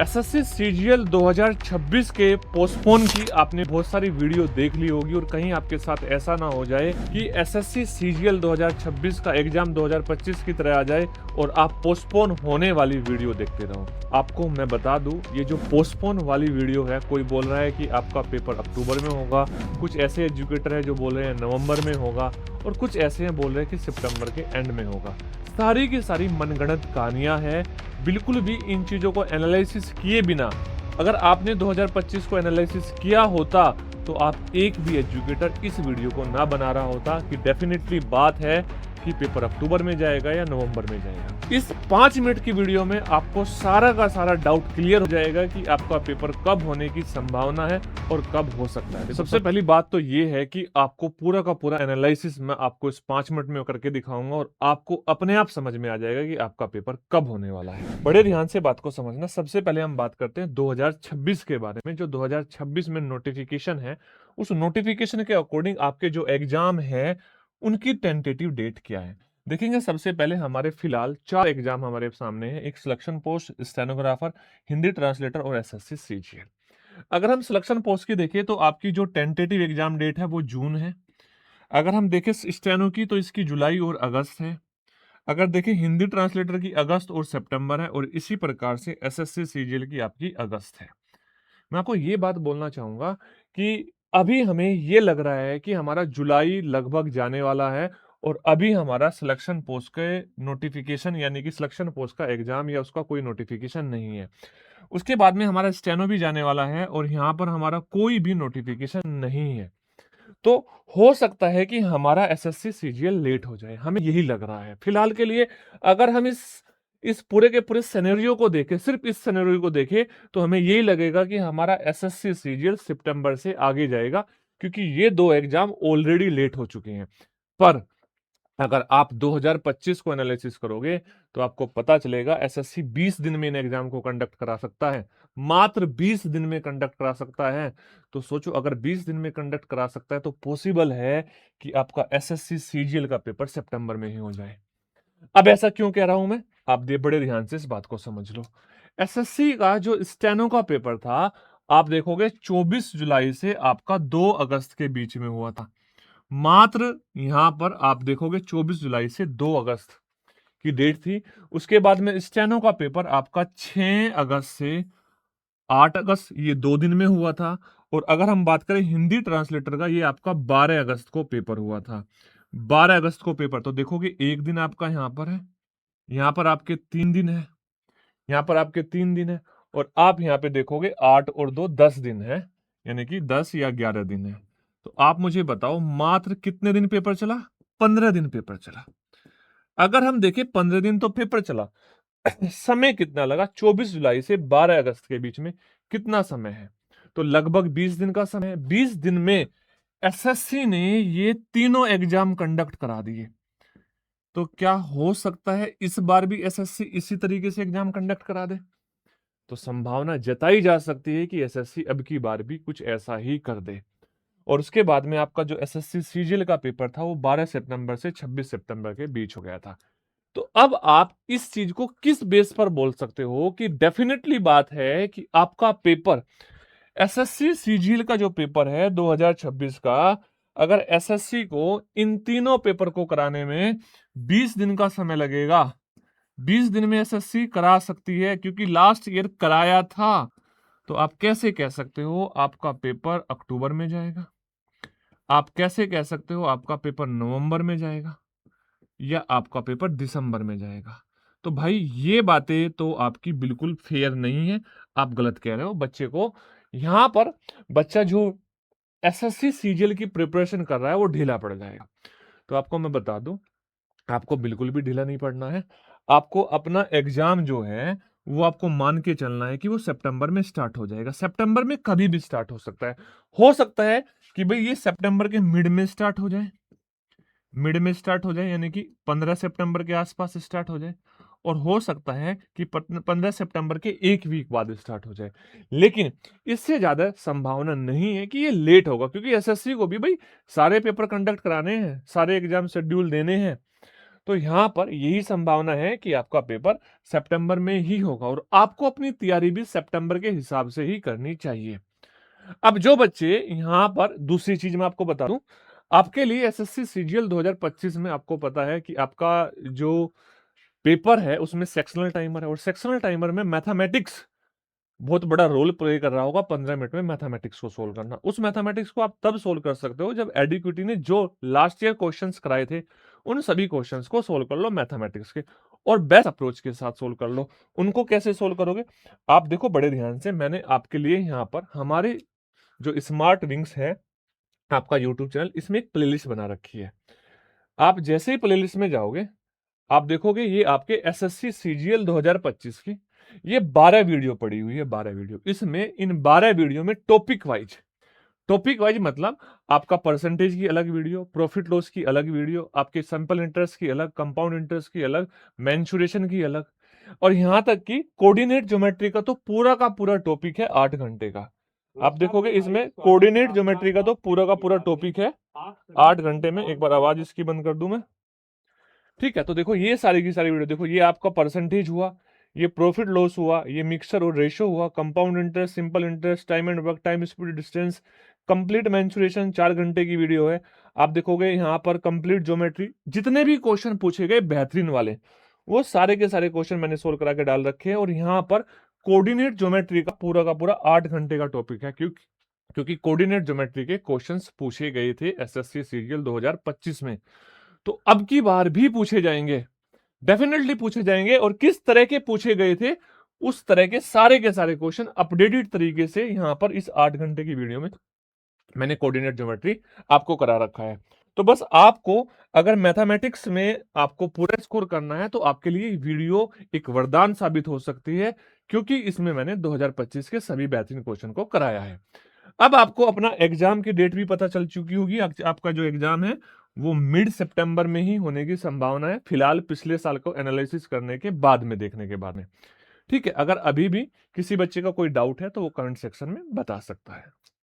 SSC CGL 2026 के postpone की आपने बहुत सारी वीडियो देख ली होगी और कहीं आपके साथ ऐसा ना हो जाए कि एसएससी सीजीएल 2026 का एग्जाम 2025 की तरह आ जाए और आप पोस्टपोन होने वाली वीडियो देखते रहो। आपको मैं बता दूं, ये जो पोस्टपोन वाली वीडियो है, कोई बोल रहा है कि आपका पेपर अक्टूबर में होगा, कुछ ऐसे एजुकेटर है जो बोल रहे हैं नवंबर में होगा और कुछ ऐसे हैं बोल रहे हैं कि सितंबर के एंड में होगा। सारी की सारी मनगढ़ंत कहानियां हैं। बिल्कुल भी इन चीज़ों को एनालिसिस किए बिना अगर आपने 2025 को एनालिसिस किया होता तो आप एक भी एजुकेटर इस वीडियो को ना बना रहा होता कि डेफिनेटली बात है कि पेपर अक्टूबर में जाएगा या नवंबर में जाएगा। इस 5 मिनट की वीडियो में आपको सारा का सारा डाउट क्लियर हो जाएगा कि आपका पेपर कब होने की संभावना है और कब हो सकता है। सबसे पहली बात तो ये है कि आपको पूरा का पूरा एनालिसिस मैं आपको इस 5 मिनट में करके दिखाऊंगा और आपको अपने आप समझ में आ जाएगा कि आपका पेपर कब होने वाला है। बड़े ध्यान से बात को समझना। सबसे पहले हम बात करते हैं 2026 के बारे में। जो 2026 में नोटिफिकेशन है, उस नोटिफिकेशन के अकॉर्डिंग आपके जो एग्जाम है उनकी टेंटेटिव डेट क्या है देखेंगे। सबसे पहले हमारे फिलहाल 4 एग्जाम हमारे सामने हैं। एक selection post, stenographer, Hindi translator और एसएससी सीजीएल। अगर हम सिलेक्शन पोस्ट की देखें तो आपकी जो टेंटेटिव एग्जाम डेट है वो जून है। अगर हम देखें स्टेनो की तो इसकी जुलाई और अगस्त है। अगर देखें हिंदी ट्रांसलेटर की अगस्त और सितंबर है और इसी प्रकार से एसएससी सीजीएल की आपकी अगस्त है। मैं आपको ये बात बोलना चाहूंगा कि अभी हमें ये लग रहा है कि हमारा जुलाई लगभग जाने वाला है और अभी हमारा सिलेक्शन पोस्ट के नोटिफिकेशन यानी कि सिलेक्शन पोस्ट का एग्जाम या उसका कोई नोटिफिकेशन नहीं है। उसके बाद में हमारा स्टेनो भी जाने वाला है और यहाँ पर हमारा कोई भी नोटिफिकेशन नहीं है। तो हो सकता है कि हमारा एसएससी सीजीएल लेट हो जाए, हमें यही लग रहा है फिलहाल के लिए। अगर हम इस पूरे के पूरे सिनेरियो को देखें, सिर्फ इस सिनेरियो को देखें, तो हमें यही लगेगा कि हमारा एसएससी सीजीएल सितंबर से आगे जाएगा क्योंकि ये दो एग्जाम ऑलरेडी लेट हो चुके हैं। पर अगर आप 2025 को एनालिसिस करोगे तो आपको पता चलेगा एसएससी 20 दिन में इन एग्जाम को कंडक्ट करा सकता है, मात्र 20 दिन में कंडक्ट करा सकता है। तो सोचो, अगर 20 दिन में कंडक्ट करा सकता है तो पॉसिबल है कि आपका एसएससी सीजीएल का पेपर सितंबर में ही हो जाए। अब ऐसा क्यों कह रहा हूं मैं, आप बड़े ध्यान से इस बात को समझ लो। एसएससी का जो स्टेनो का पेपर था, आप देखोगे 24 जुलाई से आपका 2 अगस्त के बीच में हुआ था। मात्र यहां पर आप देखोगे 24 जुलाई से 2 अगस्त की डेट थी। उसके बाद में स्टेनो का पेपर आपका 6 अगस्त से 8 अगस्त, ये 2 दिन में हुआ था। और अगर हम बात करें हिंदी ट्रांसलेटर का, ये आपका 12 अगस्त को पेपर हुआ था। 12 अगस्त को पेपर, तो देखोगे एक दिन आपका यहां पर है, यहाँ पर आपके 3 दिन है, यहाँ पर आपके 3 दिन है और आप यहाँ पे देखोगे 8 और 2 10 दिन है, यानी कि 10 या 11 दिन है। तो आप मुझे बताओ मात्र कितने दिन पेपर चला? 15 दिन पेपर चला। अगर हम देखें 15 दिन तो पेपर चला, समय कितना लगा? 24 जुलाई से 12 अगस्त के बीच में कितना समय है? तो लगभग 20 दिन का समय है। 20 दिन में एसएससी ने ये तीनों एग्जाम कंडक्ट करा दिए। तो क्या हो सकता है इस बार भी एसएससी इसी तरीके से एग्जाम कंडक्ट करा दे? तो संभावना जताई जा सकती है कि एसएससी अब की बार भी कुछ ऐसा ही कर दे। और उसके बाद में आपका जो एसएससी सीजीएल का पेपर था वो 12 सितंबर से 26 सितंबर के बीच हो गया था। तो अब आप इस चीज को किस बेस पर बोल सकते हो कि डेफिनेटली बात है कि आपका पेपर, एसएससी सीजीएल का जो पेपर है 2026 का, अगर एसएससी को इन तीनों पेपर को कराने में 20 दिन का समय लगेगा, 20 दिन में एसएससी करा सकती है क्योंकि लास्ट ईयर कराया था। तो आप कैसे कह सकते हो आपका पेपर अक्टूबर में जाएगा? आप कैसे कह सकते हो आपका पेपर नवंबर में जाएगा या आपका पेपर दिसंबर में जाएगा? तो भाई ये बातें तो आपकी बिल्कुल फेयर नहीं है, आप गलत कह रहे हो। बच्चे को यहां पर, बच्चा जो एसएससी सीजीएल की प्रिपरेशन कर रहा है वो ढीला पड़ जाएगा। तो आपको मैं बता दूं, आपको बिल्कुल भी ढीला नहीं पड़ना है। आपको अपना एग्जाम जो है वो आपको मान के चलना है कि वो सितंबर में स्टार्ट हो जाएगा। सितंबर में कभी भी स्टार्ट हो सकता है। हो सकता है कि भाई ये सितंबर के मिड में स्टार्ट हो जाए, मिड में स्टार्ट हो जाए यानी कि 15 सितंबर के आसपास स्टार्ट हो जाए, और हो सकता है कि 15 सितंबर के एक वीक बाद स्टार्ट हो जाए। लेकिन इससे ज्यादा संभावना नहीं है कि ये लेट होगा क्योंकि एसएससी को भी भाई सारे पेपर कंडक्ट कराने हैं, सारे एग्जाम शेड्यूल देने हैं। तो यहाँ पर यही संभावना है कि आपका पेपर सितंबर में ही होगा और आपको अपनी तैयारी भी सितंबर के हिसाब से ही करनी चाहिए। अब जो बच्चे यहाँ पर दूसरी चीज मैं आपको बता दूं, आपके लिए एसएससी सीजीएल 2025 में आपको पता है कि आपका जो पेपर है उसमें सेक्शनल टाइमर है और सेक्शनल टाइमर में मैथमेटिक्स बहुत बड़ा रोल प्ले कर रहा होगा। 15 मिनट में मैथमेटिक्स को सोल्व करना, उस मैथमेटिक्स को आप तब सोल्व कर सकते हो जब एडीक्यूटी ने जो लास्ट ईयर क्वेश्चंस कराए थे उन सभी क्वेश्चंस को सोल्व कर लो मैथमेटिक्स के, और बेस्ट अप्रोच के साथ सोल्व कर लो। उनको कैसे सोल्व करोगे, आप देखो बड़े ध्यान से, मैंने आपके लिए यहाँ पर हमारे जो स्मार्ट विंग्स है आपका यूट्यूब चैनल, इसमें एक प्लेलिस्ट बना रखी है। आप जैसे ही प्लेलिस्ट में जाओगे आप देखोगे ये आपके एसएससी सीजीएल 2025 की ये 12 वीडियो पड़ी हुई है, 12 वीडियो। इसमें इन 12 वीडियो में टॉपिक वाइज मतलब आपका परसेंटेज की अलग वीडियो, प्रॉफिट लॉस की अलग वीडियो, आपके सिंपल इंटरेस्ट की अलग, कंपाउंड इंटरेस्ट की अलग, मेंसुरेशन की अलग, और यहां तक कि कोऑर्डिनेट ज्योमेट्री का तो पूरा का पूरा टॉपिक है 8 घंटे का। आप देखोगे इसमें कोऑर्डिनेट ज्योमेट्री का तो पूरा का पूरा टॉपिक है 8 घंटे में। एक बार आवाज इसकी बंद कर दूं मैं, ठीक है। तो देखो ये सारी की सारी वीडियो देखो, ये आपका परसेंटेज हुआ, ये प्रॉफिट लॉस हुआ, ये मिक्सर और रेशो हुआ, compound interest, simple interest, time and work, time speed distance, complete mensuration 4 घंटे की वीडियो है। आप देखोगे यहाँ पर कंप्लीट ज्योमेट्री, जितने भी क्वेश्चन पूछे गए बेहतरीन वाले वो सारे के सारे क्वेश्चन मैंने सोल्व करा के डाल रखे हैं। और यहाँ पर कोऑर्डिनेट ज्योमेट्री का पूरा 8 घंटे का टॉपिक है, क्योंकि कोऑर्डिनेट ज्योमेट्री के क्वेश्चंस पूछे गए थे एसएससी सीजीएल 2025 में, तो अब की बार भी पूछे जाएंगे, डेफिनेटली पूछे जाएंगे। और किस तरह के पूछे गए थे उस तरह के सारे क्वेश्चन अपडेटेड तरीके से यहां पर इस 8 घंटे की वीडियो में मैंने कोऑर्डिनेट ज्योमेट्री आपको करा रखा है। तो बस आपको अगर मैथमेटिक्स में आपको पूरा स्कोर करना है तो आपके लिए वीडियो एक वरदान साबित हो सकती है, क्योंकि इसमें मैंने 2025 के सभी बेहतरीन क्वेश्चन को कराया है। अब आपको अपना एग्जाम की डेट भी पता चल चुकी होगी। आपका जो एग्जाम है वो मिड सितंबर में ही होने की संभावना है, फिलहाल पिछले साल को एनालिसिस करने के बाद में, देखने के बाद में, ठीक है। अगर अभी भी किसी बच्चे का कोई डाउट है तो वो कमेंट सेक्शन में बता सकता है।